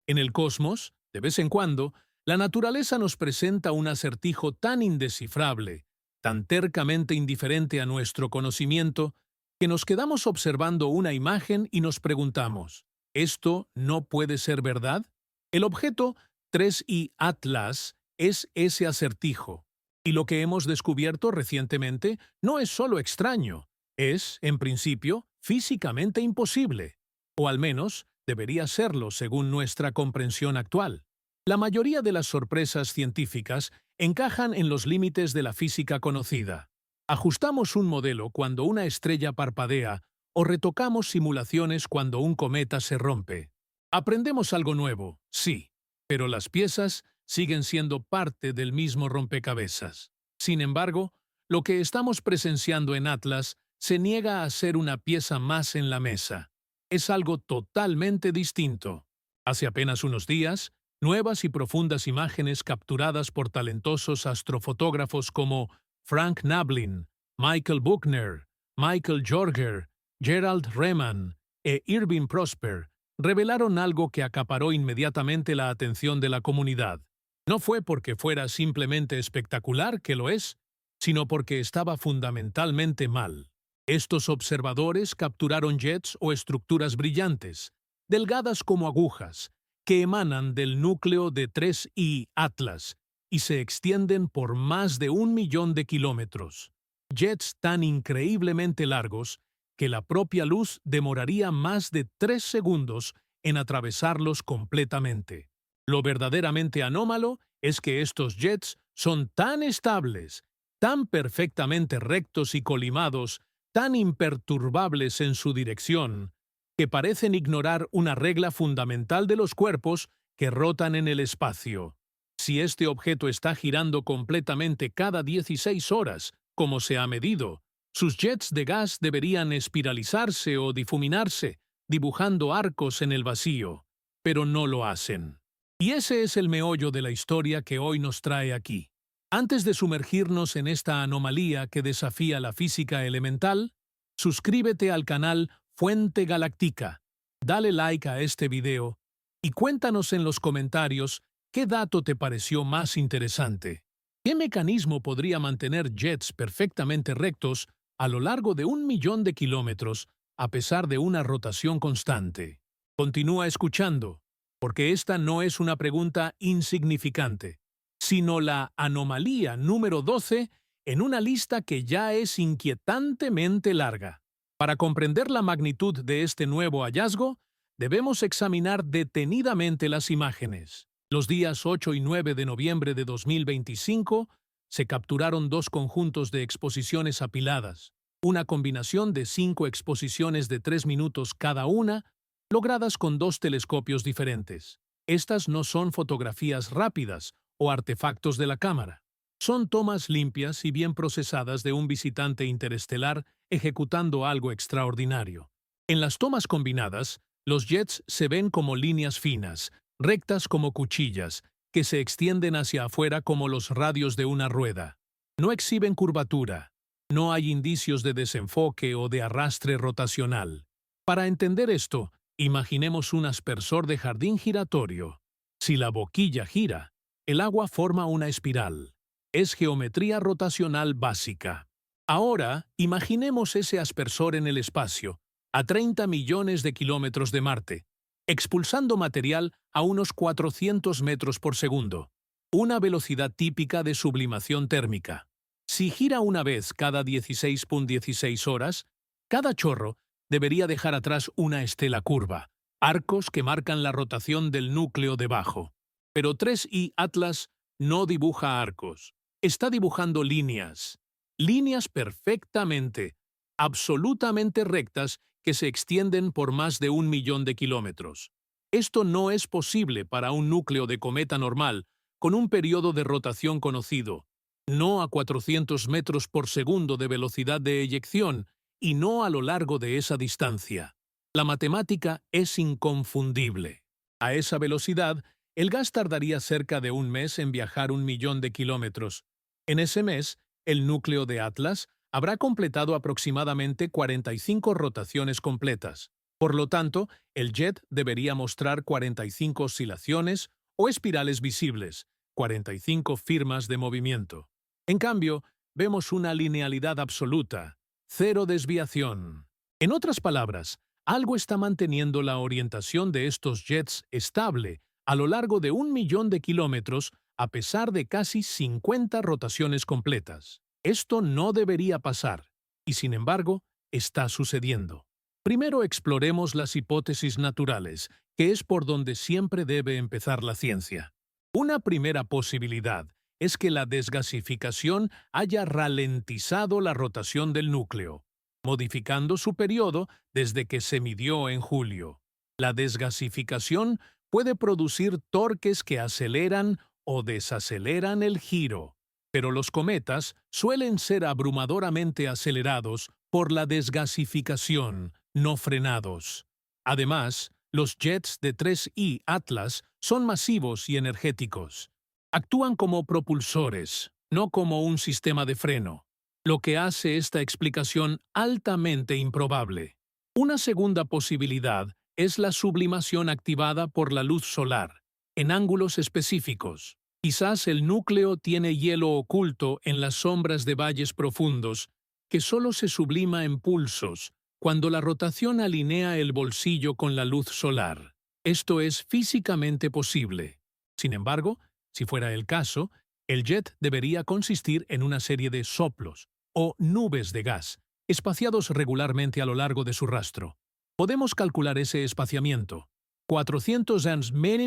En el cosmos, de vez en cuando, la naturaleza nos presenta un acertijo tan indescifrable, tan tercamente indiferente a nuestro conocimiento, que nos quedamos observando una imagen y nos preguntamos, ¿esto no puede ser verdad? El objeto 3I Atlas es ese acertijo, y lo que hemos descubierto recientemente no es solo extraño, es, en principio, físicamente imposible, o al menos debería serlo según nuestra comprensión actual. La mayoría de las sorpresas científicas encajan en los límites de la física conocida. Ajustamos un modelo cuando una estrella parpadea o retocamos simulaciones cuando un cometa se rompe. Aprendemos algo nuevo, sí, pero las piezas siguen siendo parte del mismo rompecabezas. Sin embargo, lo que estamos presenciando en Atlas se niega a ser una pieza más en la mesa. Es algo totalmente distinto. Hace apenas unos días, nuevas y profundas imágenes capturadas por talentosos astrofotógrafos como Frank Nablin, Michael Buchner, Michael Jorger, Gerald Rehmann e Irving Prosper revelaron algo que acaparó inmediatamente la atención de la comunidad. No fue porque fuera simplemente espectacular, que lo es, sino porque estaba fundamentalmente mal. Estos observadores capturaron jets o estructuras brillantes, delgadas como agujas, que emanan del núcleo de 3I Atlas y se extienden por más de 1 millón de kilómetros. Jets tan increíblemente largos que la propia luz demoraría más de 3 segundos en atravesarlos completamente. Lo verdaderamente anómalo es que estos jets son tan estables, tan perfectamente rectos y colimados, tan imperturbables en su dirección, que parecen ignorar una regla fundamental de los cuerpos que rotan en el espacio. Si este objeto está girando completamente cada 16 horas, como se ha medido, sus jets de gas deberían espiralizarse o difuminarse, dibujando arcos en el vacío, pero no lo hacen. Y ese es el meollo de la historia que hoy nos trae aquí. Antes de sumergirnos en esta anomalía que desafía la física elemental, suscríbete al canal Fuente Galáctica, dale like a este video y cuéntanos en los comentarios qué dato te pareció más interesante. ¿Qué mecanismo podría mantener jets perfectamente rectos a lo largo de 1 millón de kilómetros a pesar de una rotación constante? Continúa escuchando, porque esta no es una pregunta insignificante, sino la anomalía número 12 en una lista que ya es inquietantemente larga. Para comprender la magnitud de este nuevo hallazgo, debemos examinar detenidamente las imágenes. Los días 8 y 9 de noviembre de 2025 se capturaron dos conjuntos de exposiciones apiladas, una combinación de 5 exposiciones de 3 minutos cada una, logradas con dos telescopios diferentes. Estas no son fotografías rápidas o artefactos de la cámara. Son tomas limpias y bien procesadas de un visitante interestelar ejecutando algo extraordinario. En las tomas combinadas, los jets se ven como líneas finas, rectas como cuchillas, que se extienden hacia afuera como los radios de una rueda. No exhiben curvatura. No hay indicios de desenfoque o de arrastre rotacional. Para entender esto, imaginemos un aspersor de jardín giratorio. Si la boquilla gira, el agua forma una espiral. Es geometría rotacional básica. Ahora, imaginemos ese aspersor en el espacio, a 30 millones de kilómetros de Marte, expulsando material a unos 400 metros por segundo, una velocidad típica de sublimación térmica. Si gira una vez cada 16,16 horas, cada chorro debería dejar atrás una estela curva, arcos que marcan la rotación del núcleo debajo. Pero 3I Atlas no dibuja arcos, está dibujando líneas. Líneas perfectamente, absolutamente rectas que se extienden por más de 1 millón de kilómetros. Esto no es posible para un núcleo de cometa normal con un periodo de rotación conocido, no a 400 metros por segundo de velocidad de eyección y no a lo largo de esa distancia. La matemática es inconfundible. A esa velocidad, el gas tardaría cerca de un mes en viajar 1 millón de kilómetros. En ese mes, el núcleo de Atlas habrá completado aproximadamente 45 rotaciones completas. Por lo tanto, el jet debería mostrar 45 oscilaciones o espirales visibles, 45 firmas de movimiento. En cambio, vemos una linealidad absoluta, cero desviación. En otras palabras, algo está manteniendo la orientación de estos jets estable a lo largo de 1 millón de kilómetros a pesar de casi 50 rotaciones completas. Esto no debería pasar, y sin embargo, está sucediendo. Primero exploremos las hipótesis naturales, que es por donde siempre debe empezar la ciencia. Una primera posibilidad es que la desgasificación haya ralentizado la rotación del núcleo, modificando su periodo desde que se midió en julio. La desgasificación puede producir torques que aceleran o desaceleran el giro, pero los cometas suelen ser abrumadoramente acelerados por la desgasificación, no frenados. Además, los jets de 3i Atlas son masivos y energéticos. Actúan como propulsores, no como un sistema de freno, lo que hace esta explicación altamente improbable. Una segunda posibilidad es la sublimación activada por la luz solar, en ángulos específicos. Quizás el núcleo tiene hielo oculto en las sombras de valles profundos, que solo se sublima en pulsos, cuando la rotación alinea el bolsillo con la luz solar. Esto es físicamente posible. Sin embargo, si fuera el caso, el jet debería consistir en una serie de soplos, o nubes de gas, espaciados regularmente a lo largo de su rastro. Podemos calcular ese espaciamiento. 400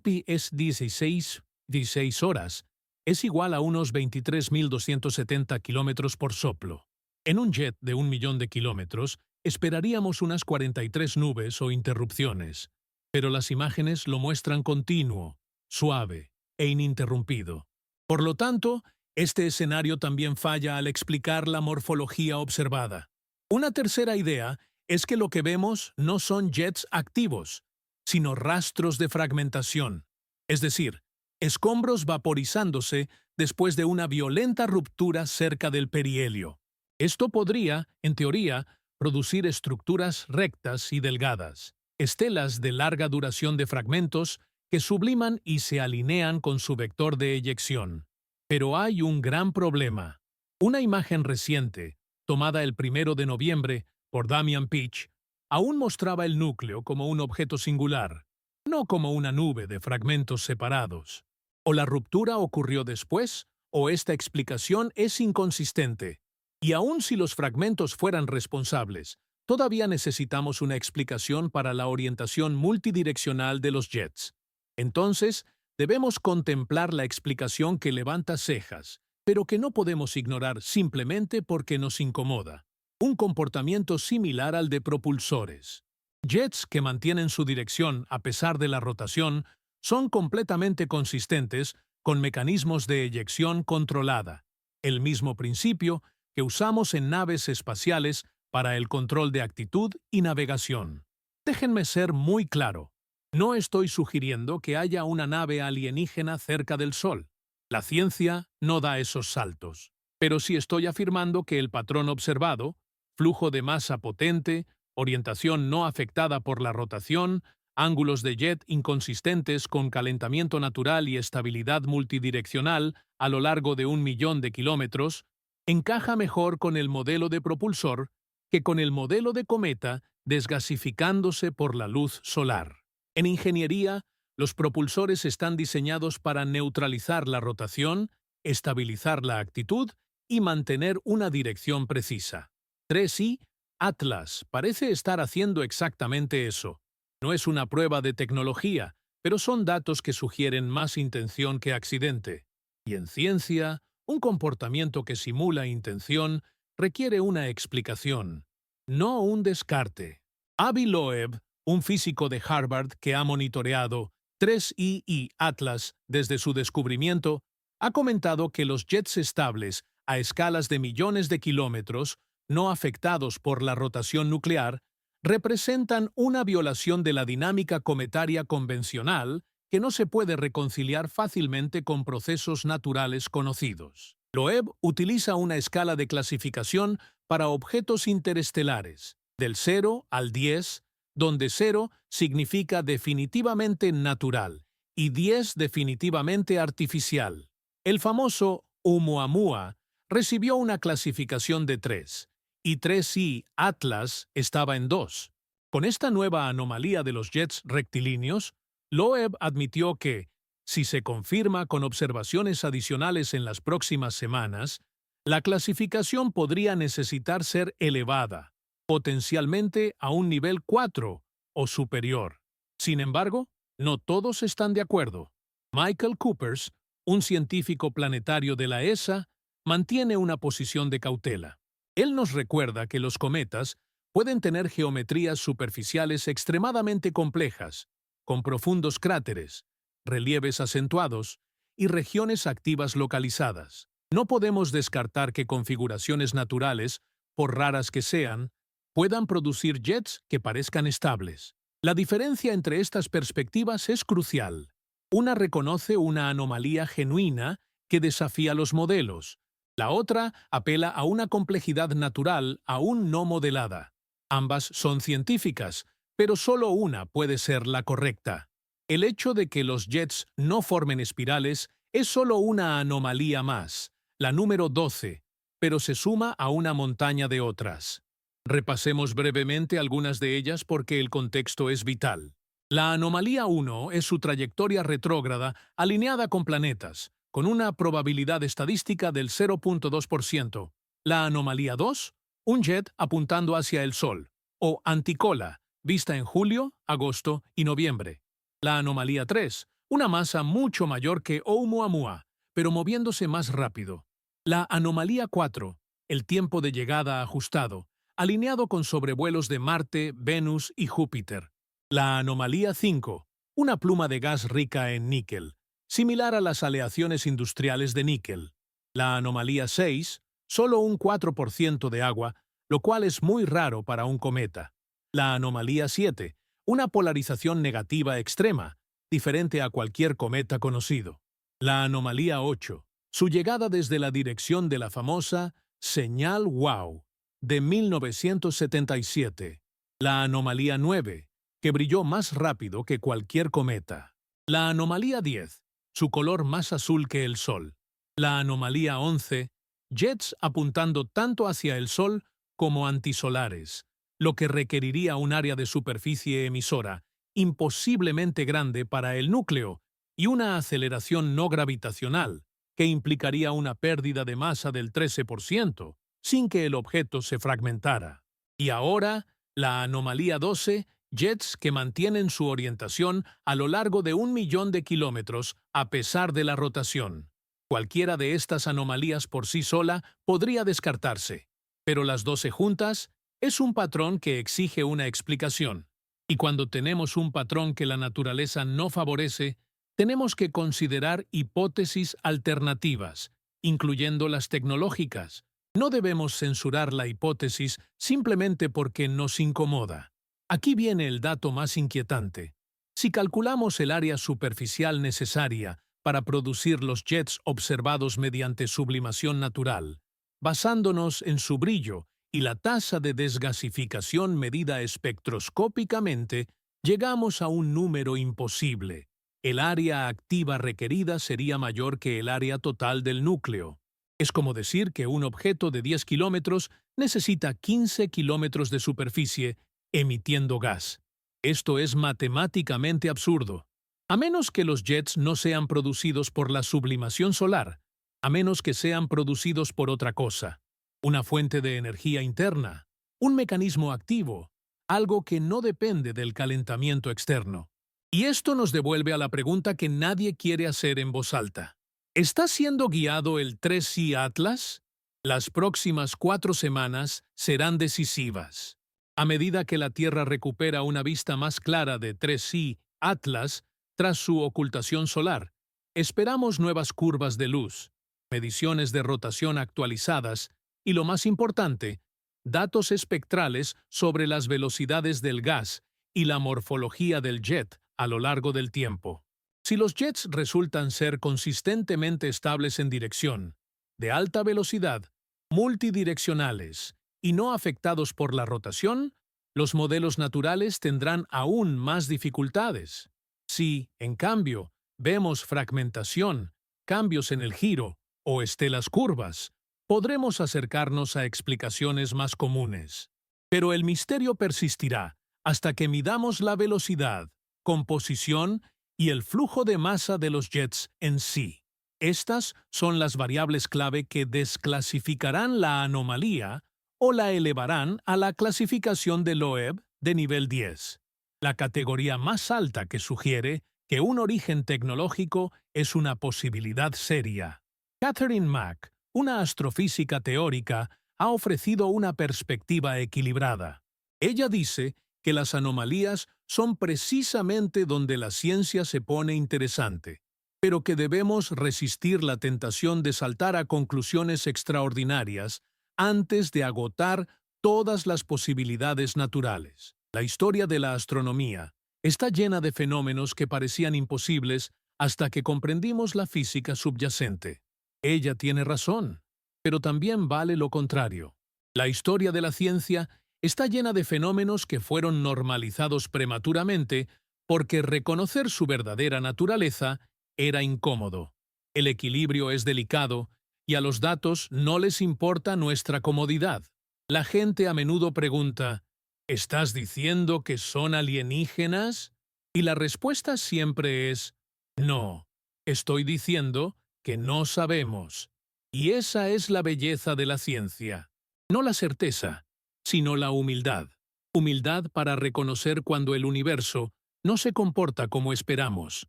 pi es 16 horas, es igual a unos 23.270 kilómetros por soplo. En un jet de 1 millón de kilómetros, esperaríamos unas 43 nubes o interrupciones, pero las imágenes lo muestran continuo, suave e ininterrumpido. Por lo tanto, este escenario también falla al explicar la morfología observada. Una tercera idea es que lo que vemos no son jets activos, sino rastros de fragmentación, es decir, escombros vaporizándose después de una violenta ruptura cerca del perihelio. Esto podría, en teoría, producir estructuras rectas y delgadas, estelas de larga duración de fragmentos que subliman y se alinean con su vector de eyección. Pero hay un gran problema. Una imagen reciente, tomada el 1 de noviembre por Damian Pitch, aún mostraba el núcleo como un objeto singular, no como una nube de fragmentos separados. O la ruptura ocurrió después, o esta explicación es inconsistente. Y aun si los fragmentos fueran responsables, todavía necesitamos una explicación para la orientación multidireccional de los jets. Entonces, debemos contemplar la explicación que levanta cejas, pero que no podemos ignorar simplemente porque nos incomoda. Un comportamiento similar al de propulsores. Jets que mantienen su dirección a pesar de la rotación son completamente consistentes con mecanismos de eyección controlada, el mismo principio que usamos en naves espaciales para el control de actitud y navegación. Déjenme ser muy claro. No estoy sugiriendo que haya una nave alienígena cerca del Sol. La ciencia no da esos saltos. Pero sí estoy afirmando que el patrón observado, flujo de masa potente, orientación no afectada por la rotación, ángulos de jet inconsistentes con calentamiento natural y estabilidad multidireccional a lo largo de 1 millón de kilómetros, encaja mejor con el modelo de propulsor que con el modelo de cometa desgasificándose por la luz solar. En ingeniería, los propulsores están diseñados para neutralizar la rotación, estabilizar la actitud y mantener una dirección precisa. 3i Atlas parece estar haciendo exactamente eso. No es una prueba de tecnología, pero son datos que sugieren más intención que accidente. Y en ciencia, un comportamiento que simula intención requiere una explicación, no un descarte. Avi Loeb, un físico de Harvard que ha monitoreado 3i y Atlas desde su descubrimiento, ha comentado que los jets estables a escalas de millones de kilómetros, no afectados por la rotación nuclear, representan una violación de la dinámica cometaria convencional que no se puede reconciliar fácilmente con procesos naturales conocidos. Loeb utiliza una escala de clasificación para objetos interestelares, del 0 al 10, donde 0 significa definitivamente natural y 10 definitivamente artificial. El famoso Oumuamua recibió una clasificación de 3, y 3i Atlas estaba en 2. Con esta nueva anomalía de los jets rectilíneos, Loeb admitió que, si se confirma con observaciones adicionales en las próximas semanas, la clasificación podría necesitar ser elevada, potencialmente a un nivel 4 o superior. Sin embargo, no todos están de acuerdo. Michael Coopers, un científico planetario de la ESA, mantiene una posición de cautela. Él nos recuerda que los cometas pueden tener geometrías superficiales extremadamente complejas, con profundos cráteres, relieves acentuados y regiones activas localizadas. No podemos descartar que configuraciones naturales, por raras que sean, puedan producir jets que parezcan estables. La diferencia entre estas perspectivas es crucial. Una reconoce una anomalía genuina que desafía los modelos. La otra apela a una complejidad natural aún no modelada. Ambas son científicas, pero solo una puede ser la correcta. El hecho de que los jets no formen espirales es solo una anomalía más, la número 12, pero se suma a una montaña de otras. Repasemos brevemente algunas de ellas porque el contexto es vital. La anomalía 1 es su trayectoria retrógrada alineada con planetas, con una probabilidad estadística del 0.2%. La anomalía 2, un jet apuntando hacia el Sol, o anticola, vista en julio, agosto y noviembre. La anomalía 3, una masa mucho mayor que Oumuamua, pero moviéndose más rápido. La anomalía 4, el tiempo de llegada ajustado, alineado con sobrevuelos de Marte, Venus y Júpiter. La anomalía 5, una pluma de gas rica en níquel, similar a las aleaciones industriales de níquel. La anomalía 6, solo un 4% de agua, lo cual es muy raro para un cometa. La anomalía 7, una polarización negativa extrema, diferente a cualquier cometa conocido. La anomalía 8, su llegada desde la dirección de la famosa señal WOW de 1977. La anomalía 9, que brilló más rápido que cualquier cometa. La anomalía 10, su color más azul que el Sol. La anomalía 11, jets apuntando tanto hacia el Sol como antisolares, lo que requeriría un área de superficie emisora imposiblemente grande para el núcleo y una aceleración no gravitacional, que implicaría una pérdida de masa del 13%, sin que el objeto se fragmentara. Y ahora, la anomalía 12, jets que mantienen su orientación a lo largo de 1.000.000 de kilómetros a pesar de la rotación. Cualquiera de estas anomalías por sí sola podría descartarse, pero las 12 juntas es un patrón que exige una explicación. Y cuando tenemos un patrón que la naturaleza no favorece, tenemos que considerar hipótesis alternativas, incluyendo las tecnológicas. No debemos censurar la hipótesis simplemente porque nos incomoda. Aquí viene el dato más inquietante. Si calculamos el área superficial necesaria para producir los jets observados mediante sublimación natural, basándonos en su brillo y la tasa de desgasificación medida espectroscópicamente, llegamos a un número imposible. El área activa requerida sería mayor que el área total del núcleo. Es como decir que un objeto de 10 kilómetros necesita 15 kilómetros de superficie emitiendo gas. Esto es matemáticamente absurdo. A menos que los jets no sean producidos por la sublimación solar, a menos que sean producidos por otra cosa, una fuente de energía interna, un mecanismo activo, algo que no depende del calentamiento externo. Y esto nos devuelve a la pregunta que nadie quiere hacer en voz alta. ¿Está siendo guiado el 3i Atlas? Las próximas 4 semanas serán decisivas. A medida que la Tierra recupera una vista más clara de 3i Atlas tras su ocultación solar, esperamos nuevas curvas de luz, mediciones de rotación actualizadas y, lo más importante, datos espectrales sobre las velocidades del gas y la morfología del jet a lo largo del tiempo. Si los jets resultan ser consistentemente estables en dirección, de alta velocidad, multidireccionales y no afectados por la rotación, Los modelos naturales tendrán aún más dificultades. Si, en cambio, vemos fragmentación, cambios en el giro o estelas curvas, podremos acercarnos a explicaciones más comunes. Pero el misterio persistirá hasta que midamos la velocidad, composición y el flujo de masa de los jets en sí. Estas son las variables clave que desclasificarán la anomalía o la elevarán a la clasificación de Loeb de nivel 10, la categoría más alta que sugiere que un origen tecnológico es una posibilidad seria. Catherine Mack, una astrofísica teórica, ha ofrecido una perspectiva equilibrada. Ella dice que las anomalías son precisamente donde la ciencia se pone interesante, pero que debemos resistir la tentación de saltar a conclusiones extraordinarias antes de agotar todas las posibilidades naturales. La historia de la astronomía está llena de fenómenos que parecían imposibles hasta que comprendimos la física subyacente. Ella tiene razón, pero también vale lo contrario. La historia de la ciencia está llena de fenómenos que fueron normalizados prematuramente porque reconocer su verdadera naturaleza era incómodo. El equilibrio es delicado y a los datos no les importa nuestra comodidad. La gente a menudo pregunta, ¿estás diciendo que son alienígenas? Y la respuesta siempre es, no, estoy diciendo que no sabemos. Y esa es la belleza de la ciencia. No la certeza, sino la humildad. Humildad para reconocer cuando el universo no se comporta como esperamos.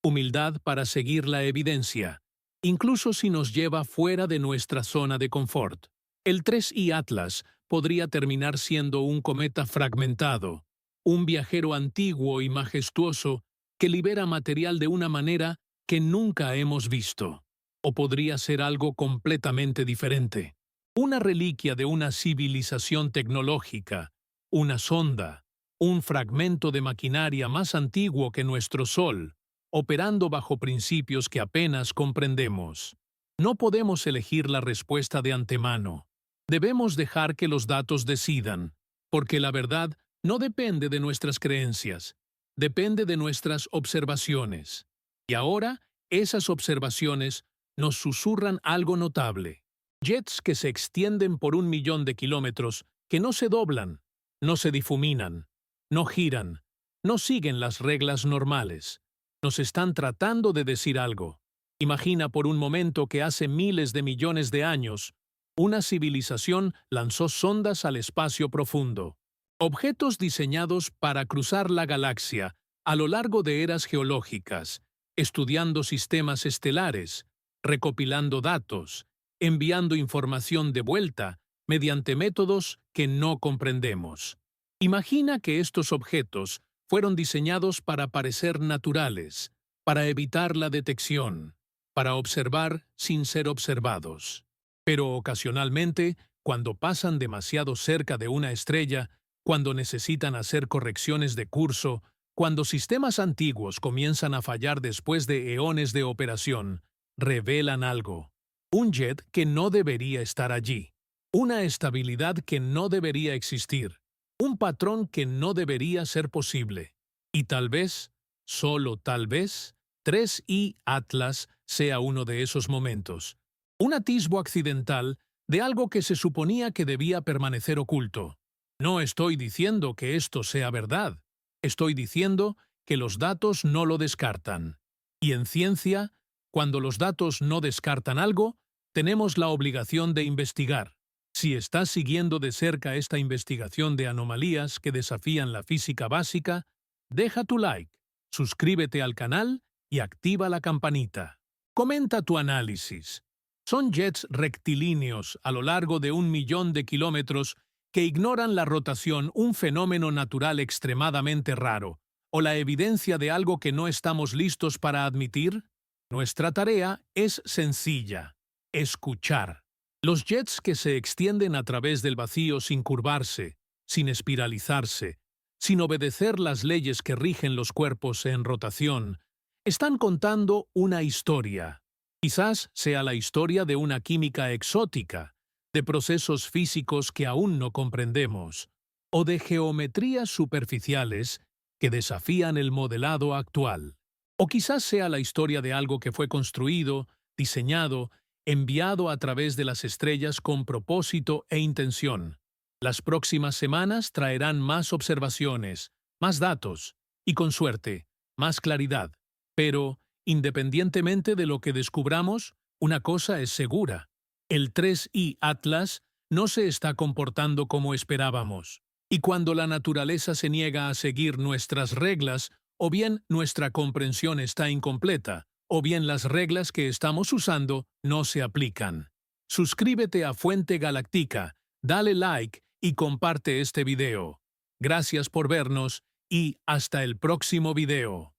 Humildad para seguir la evidencia, incluso si nos lleva fuera de nuestra zona de confort. El 3I Atlas podría terminar siendo un cometa fragmentado, un viajero antiguo y majestuoso que libera material de una manera que nunca hemos visto. O podría ser algo completamente diferente. Una reliquia de una civilización tecnológica, una sonda, un fragmento de maquinaria más antiguo que nuestro Sol, operando bajo principios que apenas comprendemos. No podemos elegir la respuesta de antemano. Debemos dejar que los datos decidan, porque la verdad no depende de nuestras creencias, depende de nuestras observaciones. Y ahora, esas observaciones nos susurran algo notable. Jets que se extienden por 1 millón de kilómetros, que no se doblan, no se difuminan, no giran, no siguen las reglas normales. Nos están tratando de decir algo. Imagina por un momento que hace miles de millones de años, una civilización lanzó sondas al espacio profundo. Objetos diseñados para cruzar la galaxia a lo largo de eras geológicas, estudiando sistemas estelares, recopilando datos, enviando información de vuelta mediante métodos que no comprendemos. Imagina que estos objetos fueron diseñados para parecer naturales, para evitar la detección, para observar sin ser observados. Pero ocasionalmente, cuando pasan demasiado cerca de una estrella, cuando necesitan hacer correcciones de curso, cuando sistemas antiguos comienzan a fallar después de eones de operación, revelan algo. Un jet que no debería estar allí. Una estabilidad que no debería existir. Un patrón que no debería ser posible. Y tal vez, solo tal vez, 3I Atlas sea uno de esos momentos. Un atisbo accidental de algo que se suponía que debía permanecer oculto. No estoy diciendo que esto sea verdad. Estoy diciendo que los datos no lo descartan. Y en ciencia, cuando los datos no descartan algo, tenemos la obligación de investigar. Si estás siguiendo de cerca esta investigación de anomalías que desafían la física básica, deja tu like, suscríbete al canal y activa la campanita. Comenta tu análisis. ¿Son jets rectilíneos a lo largo de 1 millón de kilómetros que ignoran la rotación, un fenómeno natural extremadamente raro, o la evidencia de algo que no estamos listos para admitir? Nuestra tarea es sencilla: escuchar. Los jets que se extienden a través del vacío sin curvarse, sin espiralizarse, sin obedecer las leyes que rigen los cuerpos en rotación, están contando una historia. Quizás sea la historia de una química exótica, de procesos físicos que aún no comprendemos, o de geometrías superficiales que desafían el modelado actual. O quizás sea la historia de algo que fue construido, diseñado, enviado a través de las estrellas con propósito e intención. Las próximas semanas traerán más observaciones, más datos y, con suerte, más claridad. Pero, independientemente de lo que descubramos, una cosa es segura. El 3I Atlas no se está comportando como esperábamos. Y cuando la naturaleza se niega a seguir nuestras reglas, o bien nuestra comprensión está incompleta, o bien las reglas que estamos usando no se aplican. Suscríbete a Fuente Galáctica, dale like y comparte este video. Gracias por vernos y hasta el próximo video.